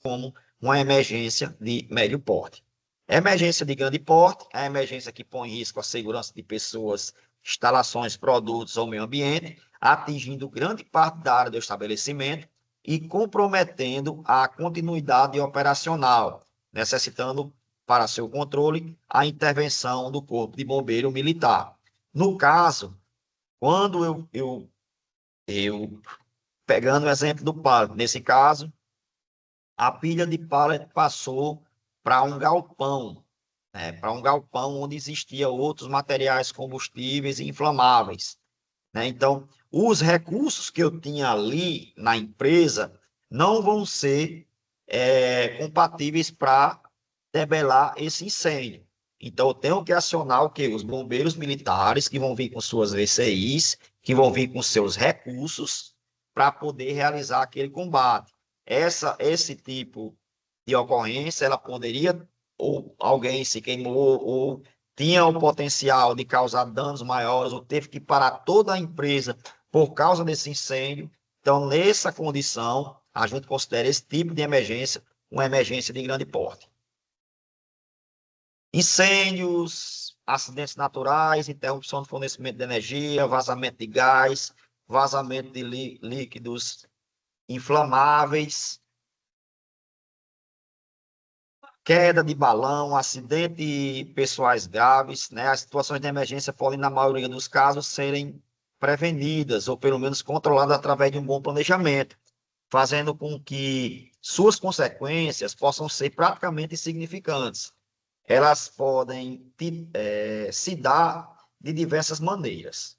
como uma emergência de médio porte. Emergência de grande porte é a emergência que põe em risco a segurança de pessoas, instalações, produtos ou meio ambiente, atingindo grande parte da área do estabelecimento e comprometendo a continuidade operacional, necessitando, para seu controle, a intervenção do Corpo de Bombeiro Militar. No caso, quando eu pegando o exemplo do pallet, nesse caso, a pilha de pallet passou para um galpão, né, para um galpão onde existia outros materiais combustíveis e inflamáveis, né? Então, os recursos que eu tinha ali na empresa não vão ser compatíveis para debelar esse incêndio. Então, eu tenho que acionar o quê? Os bombeiros militares, que vão vir com suas VCIs, que vão vir com seus recursos para poder realizar aquele combate. Esse tipo de ocorrência, ela poderia, ou alguém se queimou, ou tinha o potencial de causar danos maiores, ou teve que parar toda a empresa por causa desse incêndio. Então, nessa condição, a gente considera esse tipo de emergência uma emergência de grande porte. Incêndios, acidentes naturais, interrupção do fornecimento de energia, vazamento de gás, vazamento de líquidos inflamáveis, queda de balão, acidente pessoais graves, né? As situações de emergência podem, na maioria dos casos, serem prevenidas ou pelo menos controladas através de um bom planejamento, fazendo com que suas consequências possam ser praticamente insignificantes. Elas podem se dar de diversas maneiras,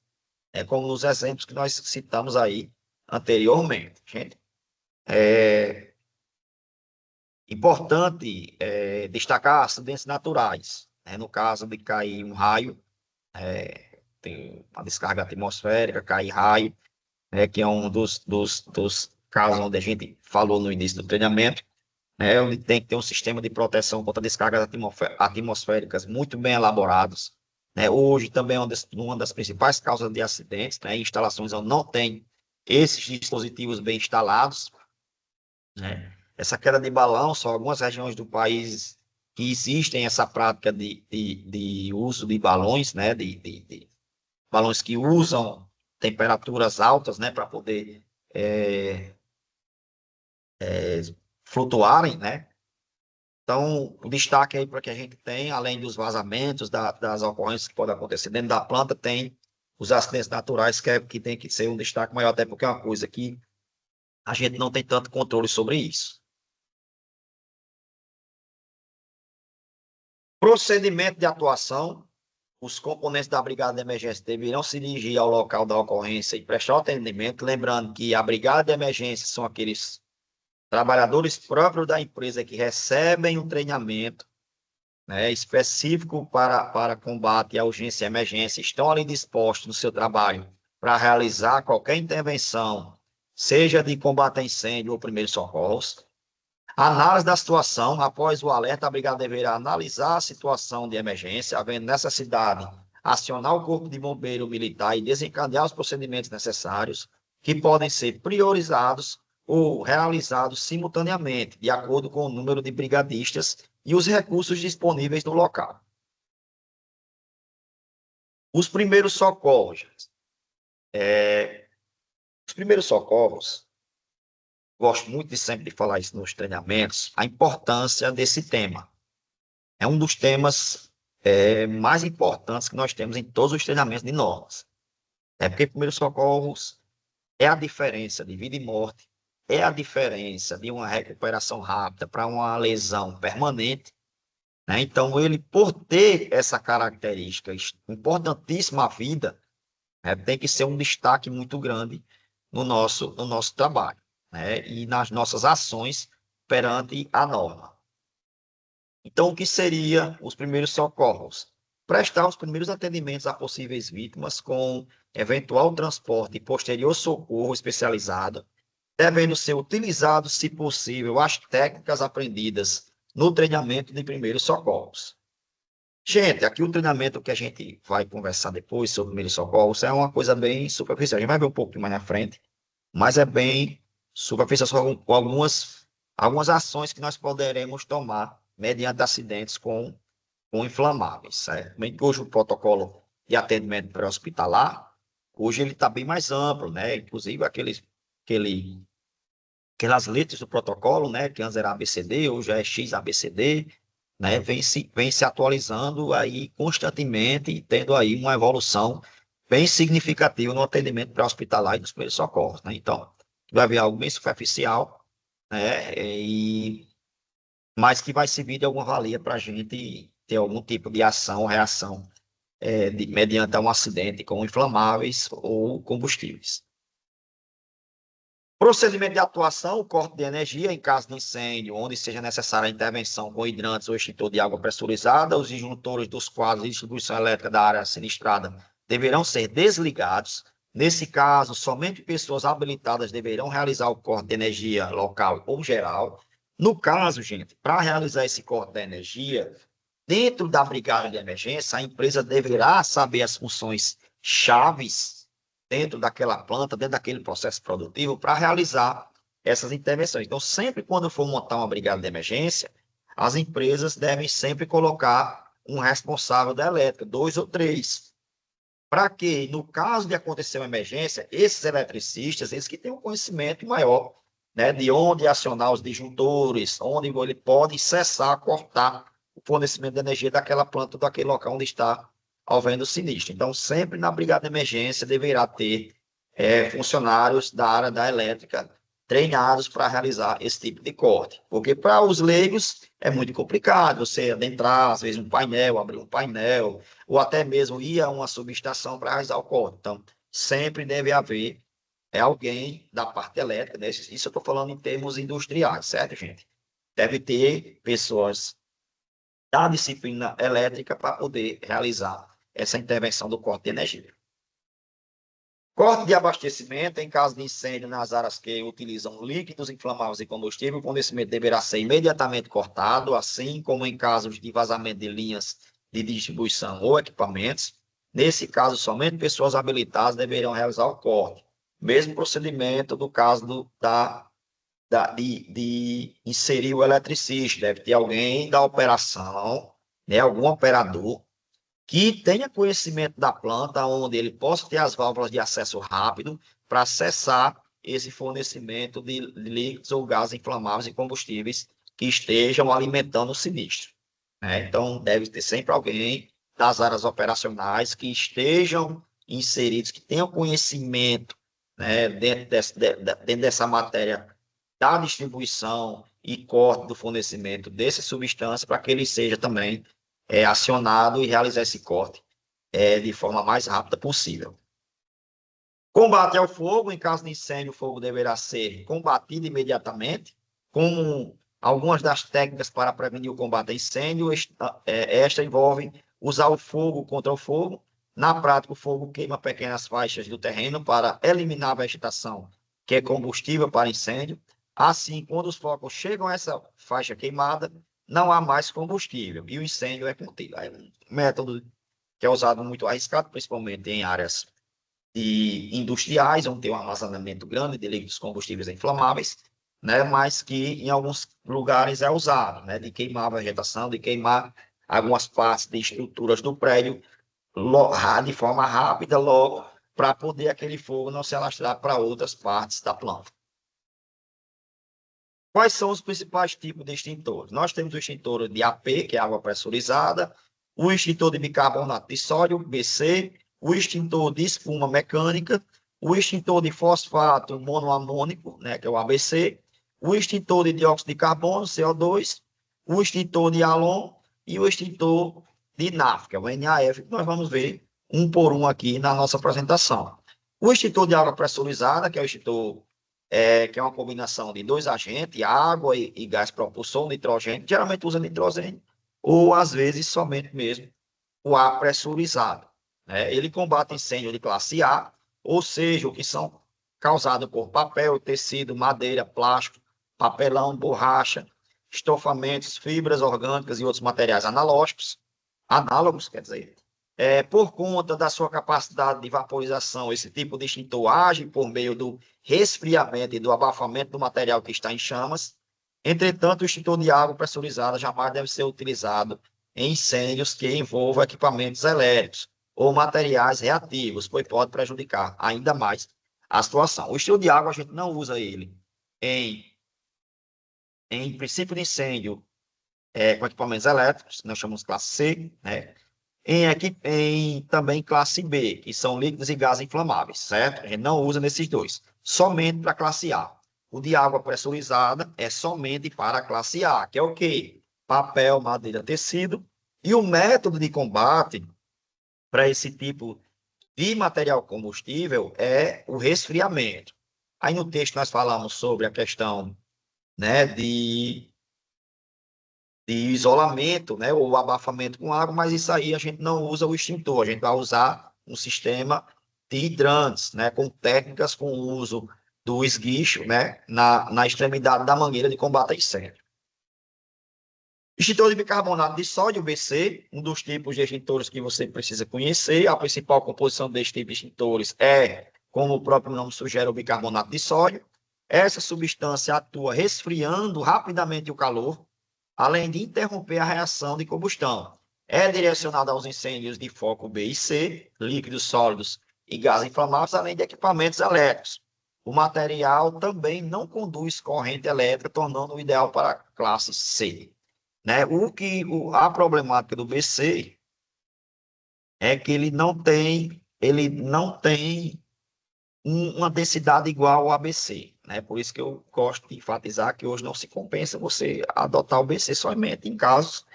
como nos exemplos que nós citamos aí anteriormente. Gente, é importante destacar acidentes naturais, né? No caso de cair um raio, tem uma descarga atmosférica, cair raio, que é um dos casos onde a gente falou no início do treinamento, onde tem que ter um sistema de proteção contra descargas atmosféricas muito bem elaborados. Hoje também é uma das principais causas de acidentes, em instalações onde não tem esses dispositivos bem instalados. Essa queda de balão, são algumas regiões do país que existem essa prática de uso de balões, de balões que usam temperaturas altas, para poder flutuarem, né? Então, o destaque aí para que a gente tem, além dos vazamentos, das ocorrências que podem acontecer dentro da planta, tem os acidentes naturais, que tem que ser um destaque maior, até porque é uma coisa que a gente não tem tanto controle sobre isso. Procedimento de atuação: os componentes da brigada de emergência deverão se dirigir ao local da ocorrência e prestar atendimento, lembrando que a brigada de emergência são aqueles trabalhadores próprios da empresa que recebem um treinamento, específico para combate à urgência e emergência, estão ali dispostos no seu trabalho para realizar qualquer intervenção, seja de combate a incêndio ou primeiros socorros. Análise da situação: após o alerta, a brigada deverá analisar a situação de emergência, havendo necessidade, acionar o corpo de bombeiro militar e desencadear os procedimentos necessários, que podem ser priorizados ou realizados simultaneamente, de acordo com o número de brigadistas e os recursos disponíveis no local. Os primeiros socorros. Os primeiros socorros, gosto muito de sempre de falar isso nos treinamentos, a importância desse tema. É um dos temas mais importantes que nós temos em todos os treinamentos de normas. Porque primeiros socorros é a diferença de vida e morte, é a diferença de uma recuperação rápida para uma lesão permanente. Então, ele, por ter essa característica importantíssima à vida, tem que ser um destaque muito grande no nosso trabalho, e nas nossas ações perante a norma. Então, o que seria os primeiros socorros? Prestar os primeiros atendimentos a possíveis vítimas com eventual transporte e posterior socorro especializado, devendo ser utilizado, se possível, as técnicas aprendidas no treinamento de primeiros socorros. Gente, aqui o treinamento que a gente vai conversar depois sobre primeiros socorros é uma coisa bem superficial. A gente vai ver um pouco mais na frente, mas é bem superficial, só com algumas ações que nós poderemos tomar mediante acidentes com inflamáveis, certo? Bem que hoje o protocolo de atendimento pré-hospitalar, hoje ele está bem mais amplo, né? Inclusive aquelas letras do protocolo, né? Que antes era ABCD, hoje é XABCD, né? Vem se atualizando aí constantemente e tendo aí uma evolução bem significativa no atendimento pré-hospitalar e nos primeiros socorros, né? Então, vai haver algo bem superficial, né? Mas que vai servir de alguma valia para a gente ter algum tipo de ação ou reação mediante um acidente com inflamáveis ou combustíveis. Procedimento de atuação, o corte de energia em caso de incêndio, onde seja necessária a intervenção com hidrantes ou extintor de água pressurizada, os disjuntores dos quadros de distribuição elétrica da área sinistrada deverão ser desligados. Nesse caso, somente pessoas habilitadas deverão realizar o corte de energia local ou geral. No caso, gente, para realizar esse corte da energia, dentro da brigada de emergência, a empresa deverá saber as funções chaves dentro daquela planta, dentro daquele processo produtivo, para realizar essas intervenções. Então, sempre quando for montar uma brigada de emergência, as empresas devem sempre colocar um responsável da elétrica, 2 ou 3, para que, no caso de acontecer uma emergência, esses eletricistas, eles que têm um conhecimento maior, né, de onde acionar os disjuntores, onde ele pode cessar, cortar o fornecimento de energia daquela planta, daquele local onde está havendo sinistro. Então, sempre na brigada de emergência deverá ter funcionários da área da elétrica treinados para realizar esse tipo de corte. Porque para os leigos é muito complicado você adentrar, às vezes, um painel, abrir um painel, ou até mesmo ir a uma subestação para realizar o corte. Então, sempre deve haver alguém da parte elétrica, né? Isso eu estou falando em termos industriais, certo, gente? Deve ter pessoas da disciplina elétrica para poder realizar essa intervenção do corte de energia. Corte de abastecimento em caso de incêndio nas áreas que utilizam líquidos inflamáveis e combustível, o fornecimento deverá ser imediatamente cortado, assim como em casos de vazamento de linhas de distribuição ou equipamentos. Nesse caso, somente pessoas habilitadas deverão realizar o corte. Mesmo procedimento do caso de inserir o eletricista, deve ter alguém da operação, né, algum operador, que tenha conhecimento da planta, onde ele possa ter as válvulas de acesso rápido para acessar esse fornecimento de líquidos ou gases inflamáveis e combustíveis que estejam alimentando o sinistro, né? Então, deve ter sempre alguém das áreas operacionais que estejam inseridos, que tenham conhecimento, né, dentro dessa matéria da distribuição e corte do fornecimento dessa substância para que ele seja também acionado e realizar esse corte de forma mais rápida possível. Combate ao fogo. Em caso de incêndio, o fogo deverá ser combatido imediatamente, como algumas das técnicas para prevenir o combate a incêndio. Esta envolve usar o fogo contra o fogo. Na prática, o fogo queima pequenas faixas do terreno para eliminar a vegetação, que é combustível para incêndio. Assim, quando os focos chegam a essa faixa queimada, não há mais combustível e o incêndio é contido. É um método que é usado muito arriscado, principalmente em áreas industriais, onde tem um armazenamento grande de líquidos combustíveis inflamáveis, né, mas que em alguns lugares é usado, né, de queimar a vegetação, de queimar algumas partes de estruturas do prédio de forma rápida, logo, para poder aquele fogo não se alastrar para outras partes da planta. Quais são os principais tipos de extintores? Nós temos o extintor de AP, que é água pressurizada, o extintor de bicarbonato de sódio, BC, o extintor de espuma mecânica, o extintor de fosfato monoamônico, né, que é o ABC, o extintor de dióxido de carbono, CO2, o extintor de halon e o extintor de NAF, que é o NAF, que nós vamos ver um por um aqui na nossa apresentação. O extintor de água pressurizada, que é o extintor que é uma combinação de dois agentes, água e gás propulsor, nitrogênio, geralmente usa nitrogênio, ou às vezes somente mesmo o ar pressurizado, né? Ele combate incêndio de classe A, ou seja, o que são causados por papel, tecido, madeira, plástico, papelão, borracha, estofamentos, fibras orgânicas e outros materiais análogos, quer dizer, por conta da sua capacidade de vaporização, esse tipo de extintor age por meio do resfriamento e do abafamento do material que está em chamas, Entretanto, o extintor de água pressurizada jamais deve ser utilizado em incêndios que envolvam equipamentos elétricos ou materiais reativos, pois pode prejudicar ainda mais a situação. O extintor de água, a gente não usa ele em, em princípio de incêndio com equipamentos elétricos, nós chamamos classe C, né? Em também classe B, que são líquidos e gases inflamáveis, certo? A gente não usa nesses dois, somente para a classe A. O de água pressurizada é somente para a classe A, que é o quê? Papel, madeira, tecido. E o método de combate para esse tipo de material combustível é o resfriamento. Aí no texto nós falamos sobre a questão, né, de isolamento, né, ou abafamento com água, mas isso aí a gente não usa o extintor, a gente vai usar um sistema de hidrantes, né, com técnicas com o uso do esguicho, né, na extremidade da mangueira de combate a incêndio. Extintor de bicarbonato de sódio, BC, um dos tipos de extintores que você precisa conhecer. A principal composição deste tipo de extintores é, como o próprio nome sugere, o bicarbonato de sódio. Essa substância atua resfriando rapidamente o calor, além de interromper a reação de combustão. É direcionada aos incêndios de foco B e C, líquidos sólidos e gases inflamáveis, além de equipamentos elétricos. O material também não conduz corrente elétrica, tornando-o ideal para a classe C. Né? A problemática do BC é que ele não tem uma densidade igual ao ABC, né? Por isso que eu gosto de enfatizar que hoje não se compensa você adotar o BC somente em casos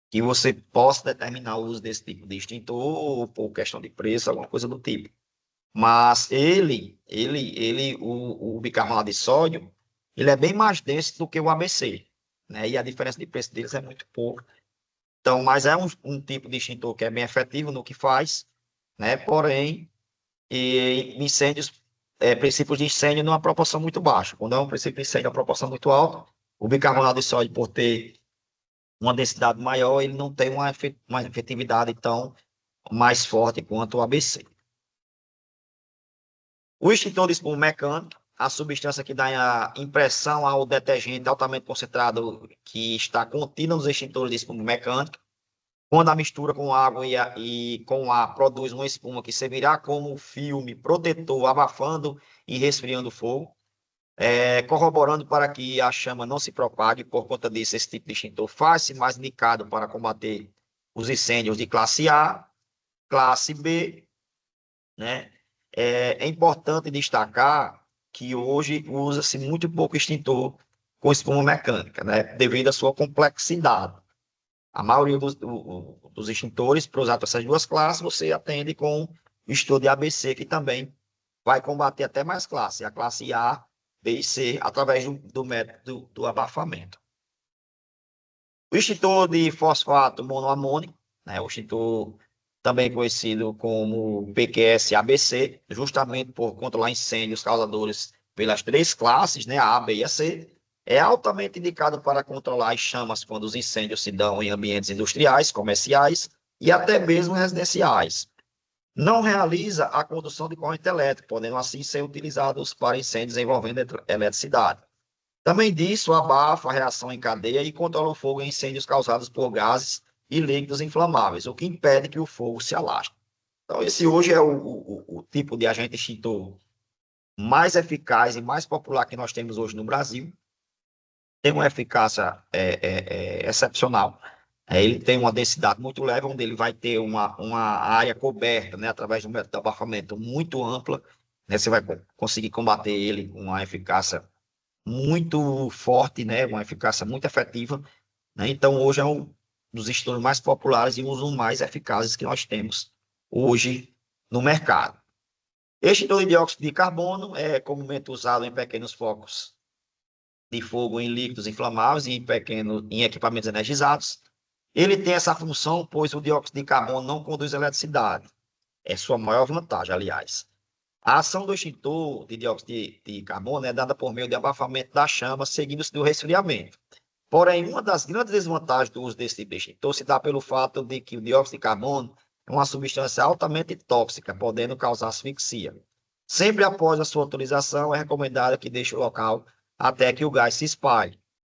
que você possa determinar o uso desse tipo de extintor ou por questão de preço, alguma coisa do tipo. Mas o bicarbonato de sódio, ele é bem mais denso do que o ABC, né? E a diferença de preço deles é muito pouco. Então, mas é um tipo de extintor que é bem efetivo no que faz, né? Porém, incêndios, princípios de incêndio numa proporção muito baixa. Quando é um princípio de incêndio, uma proporção muito alta, o bicarbonato de sódio, por ter uma densidade maior, ele não tem uma efetividade tão mais forte quanto o ABC. O extintor de espuma mecânico, a substância que dá a impressão ao detergente altamente concentrado que está contida nos extintores de espuma mecânica, quando a mistura com água e com ar produz uma espuma que servirá como filme protetor, abafando e resfriando o fogo, corroborando para que a chama não se propague. Por conta disso, esse tipo de extintor faz-se mais indicado para combater os incêndios de classe A, classe B, né? É importante destacar que hoje usa-se muito pouco extintor com espuma mecânica, né? Devido à sua complexidade. A maioria dos extintores, para usar para essas duas classes, você atende com o extintor de ABC, que também vai combater até mais classes, a classe A, B e C, através do método do abafamento. O extintor de fosfato monoamônico, né, o extintor também conhecido como PQS-ABC, justamente por controlar incêndios causadores pelas três classes, né, a B e a C, é altamente indicado para controlar as chamas quando os incêndios se dão em ambientes industriais, comerciais e até mesmo residenciais. Não realiza a condução de corrente elétrica, podendo assim ser utilizados para incêndios envolvendo eletricidade. Também disso, abafa a reação em cadeia e controla o fogo em incêndios causados por gases e líquidos inflamáveis, o que impede que o fogo se alastre. Então, esse hoje é o tipo de agente extintor mais eficaz e mais popular que nós temos hoje no Brasil. Tem uma eficácia excepcional. Ele tem uma densidade muito leve, onde ele vai ter uma área coberta, né, através de um método de abafamento muito ampla. Né, você vai conseguir combater ele com uma eficácia muito forte, né? Uma eficácia muito efetiva, né? Então, hoje é um dos extintores mais populares e um dos mais eficazes que nós temos hoje no mercado. Extintor de dióxido de carbono é comumente usado em pequenos focos de fogo em líquidos inflamáveis e em equipamentos energizados. Ele tem essa função, pois o dióxido de carbono não conduz eletricidade. É sua maior vantagem, aliás. A ação do extintor de dióxido de carbono é dada por meio de abafamento da chama, seguindo-se do resfriamento. Porém, uma das grandes desvantagens do uso desse tipo de extintor se dá pelo fato de que o dióxido de carbono é uma substância altamente tóxica, podendo causar asfixia. Sempre após a sua utilização, é recomendado que deixe o local até que o gás se espalhe.